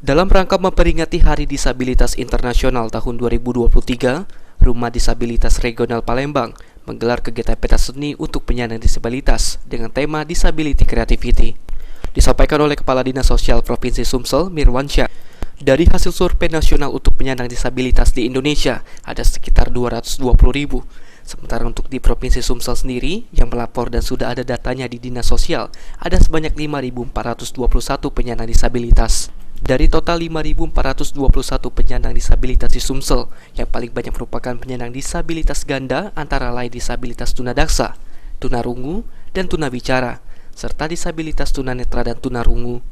Dalam rangka memperingati Hari Disabilitas Internasional tahun 2023, Rumah Disabilitas Regional Palembang menggelar kegiatan pentas seni untuk penyandang disabilitas dengan tema Disability Creativity. Disampaikan oleh Kepala Dinas Sosial Provinsi Sumsel, Mirwansyah. Dari hasil survei nasional untuk penyandang disabilitas di Indonesia, ada sekitar 220.000. Sementara untuk di Provinsi Sumsel sendiri, yang melapor dan sudah ada datanya di Dinas Sosial, ada sebanyak 5.421 penyandang disabilitas. Dari total 5.421 penyandang disabilitas di Sumsel, yang paling banyak merupakan penyandang disabilitas ganda antara lain disabilitas tunadaksa, tunarungu, dan tunabicara, serta disabilitas tunanetra dan tunarungu.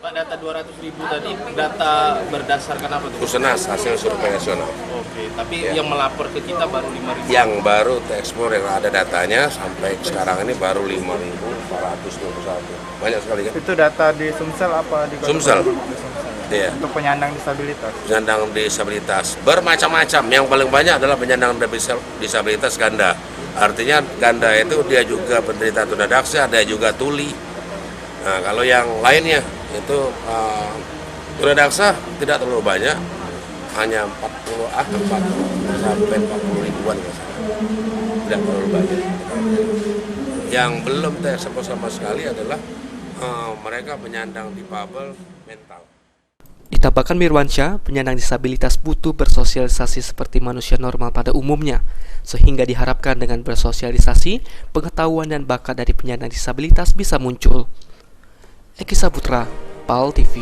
Pak, data 200.000 tadi data berdasarkan apa tuh? Pusenas, hasil survei nasional. Oke, tapi yang melapor ke kita baru 5.000. Yang baru terekspor yang ada datanya sampai sekarang ini baru 5.421. Banyak sekali kan? Itu data di Sumsel apa di Kota Sumsel. Palembang? Di Sumsel. Iya. Untuk penyandang disabilitas. Penyandang disabilitas bermacam-macam. Yang paling banyak adalah penyandang disabilitas ganda. Artinya ganda itu dia juga penderita tunadaksa, ada juga tuli. Nah, kalau yang lainnya itu tunadaksa tidak terlalu banyak, hanya 40 sampai 40 ribuan tidak terlalu banyak. Yang belum terekspos sama sekali adalah mereka penyandang difabel mental. Ditambahkan Mirwansyah, penyandang disabilitas butuh bersosialisasi seperti manusia normal pada umumnya, sehingga diharapkan dengan bersosialisasi, pengetahuan dan bakat dari penyandang disabilitas bisa muncul. Eki Saputra, PAL TV.